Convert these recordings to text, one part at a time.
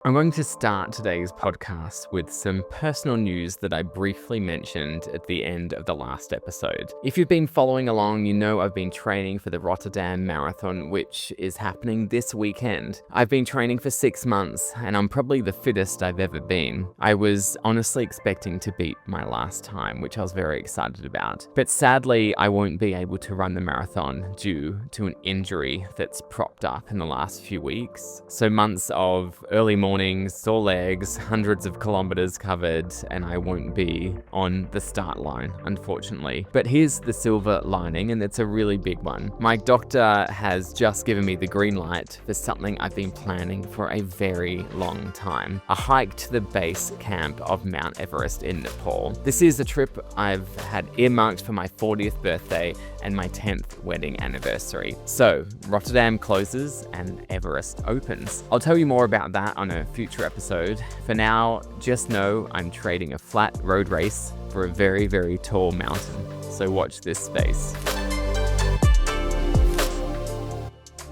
I'm going to start today's podcast with some personal news that I briefly mentioned at the end of the last episode. If you've been following along, you know I've been training for the Rotterdam Marathon, which is happening this weekend. I've been training for 6 months, and I'm probably the fittest I've ever been. I was honestly expecting to beat my last time, which I was very excited about. But sadly, I won't be able to run the marathon due to an injury that's propped up in the last few weeks. So months of early mornings, sore legs, hundreds of kilometers covered, and I won't be on the start line, unfortunately. But here's the silver lining, and it's a really big one. My doctor has just given me the green light for something I've been planning for a very long time: a hike to the base camp of Mount Everest in Nepal. This is a trip I've had earmarked for my 40th birthday and my 10th wedding anniversary. So Rotterdam closes and Everest opens. I'll tell you more about that on a future episode. For now, just know I'm trading a flat road race for a very, very tall mountain. So watch this space.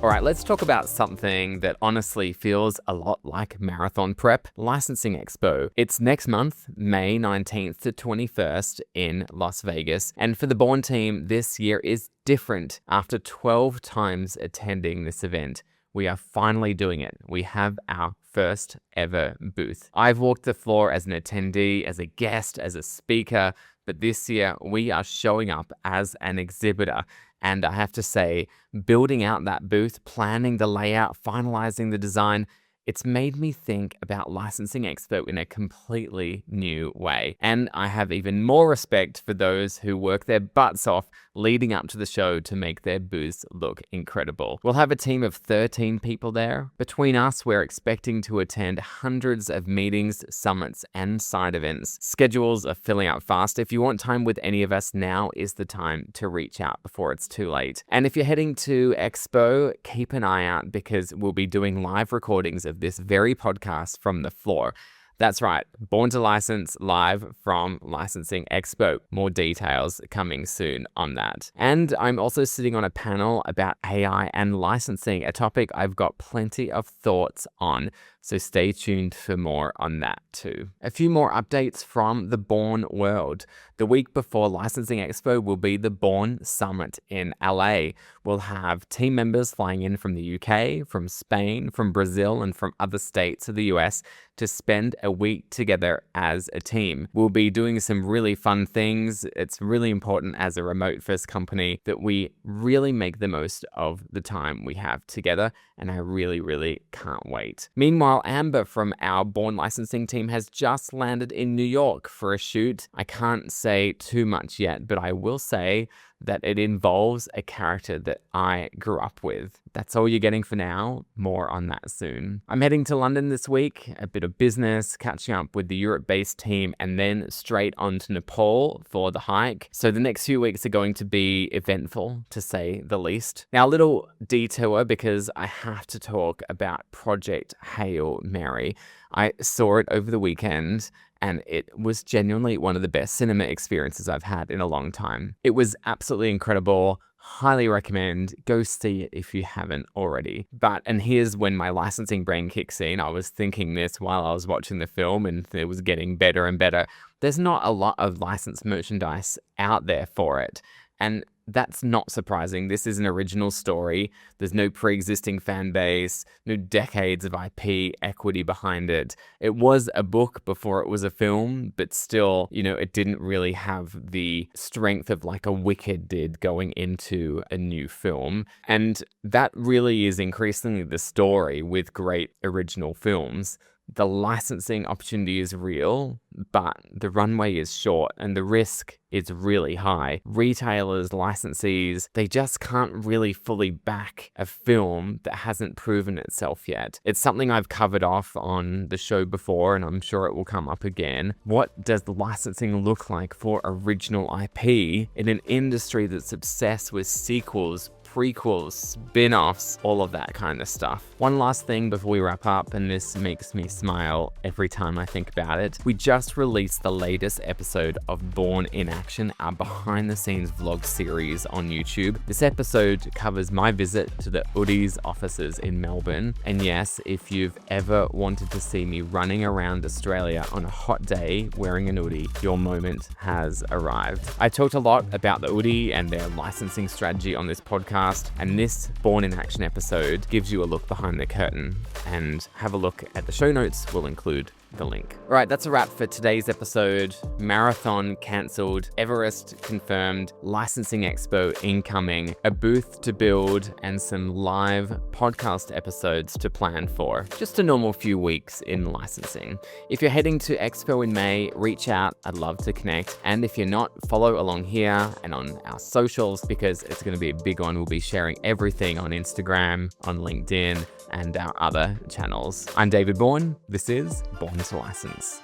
All right, let's talk about something that honestly feels a lot like marathon prep: Licensing Expo. It's next month, May 19th to 21st in Las Vegas. And for the Born team, this year is different. After 12 times attending this event, we are finally doing it. We have our first ever booth. I've walked the floor as an attendee, as a guest, as a speaker, but this year we are showing up as an exhibitor. And I have to say, building out that booth, planning the layout, finalizing the design, it's made me think about Licensing Expo in a completely new way. And I have even more respect for those who work their butts off leading up to the show to make their booths look incredible. We'll have a team of 13 people there. Between us, we're expecting to attend hundreds of meetings, summits, and side events. Schedules are filling up fast. If you want time with any of us, now is the time to reach out before it's too late. And if you're heading to Expo, keep an eye out because we'll be doing live recordings of this very podcast from the floor. That's right, Born to License live from Licensing Expo. More details coming soon on that. And I'm also sitting on a panel about AI and licensing, a topic I've got plenty of thoughts on. So stay tuned for more on that too. A few more updates from the Born world. The week before Licensing Expo will be the Born Summit in LA. We'll have team members flying in from the UK, from Spain, from Brazil, and from other states of the US to spend a week together as a team. We'll be doing some really fun things. It's really important as a remote first company that we really make the most of the time we have together, and I really, really can't wait. Meanwhile, Amber from our Born licensing team has just landed in New York for a shoot. I can't say too much yet, but I will say that it involves a character that I grew up with. That's all you're getting for now. More on that soon. I'm heading to London this week, a bit of business, catching up with the Europe-based team, and then straight on to Nepal for the hike. So the next few weeks are going to be eventful, to say the least. Now, a little detour because I have to talk about Project Hail Mary. I saw it over the weekend, and it was genuinely one of the best cinema experiences I've had in a long time. It was absolutely incredible. Highly recommend. Go see it if you haven't already. And here's when my licensing brain kicks in. I was thinking this while I was watching the film, and it was getting better and better. There's not a lot of licensed merchandise out there for it. And that's not surprising. This is an original story. There's no pre-existing fan base, no decades of IP equity behind it. It was a book before it was a film, but still, it didn't really have the strength of like a Wicked did going into a new film. And that really is increasingly the story with great original films. The licensing opportunity is real, but the runway is short and the risk is really high. Retailers, licensees, they just can't really fully back a film that hasn't proven itself yet. It's something I've covered off on the show before, and I'm sure it will come up again. What does the licensing look like for original IP in an industry that's obsessed with sequels, prequels, spin-offs, all of that kind of stuff. One last thing before we wrap up, and this makes me smile every time I think about it. We just released the latest episode of Born in Action, our behind-the-scenes vlog series on YouTube. This episode covers my visit to the Uddies offices in Melbourne. And yes, if you've ever wanted to see me running around Australia on a hot day wearing an Uddy, your moment has arrived. I talked a lot about the Uddy and their licensing strategy on this podcast, and this Born in Action episode gives you a look behind the curtain. And have a look at the show notes, we'll include the link. All right, that's a wrap for today's episode. Marathon cancelled, Everest confirmed, licensing expo incoming, a booth to build, and some live podcast episodes to plan for. Just a normal few weeks in licensing. If you're heading to Expo in May, reach out. I'd love to connect. And if you're not, follow along here and on our socials, because it's going to be a big one. We'll be sharing everything on Instagram, on LinkedIn, and our other channels. I'm David Bourne. This is Born to License.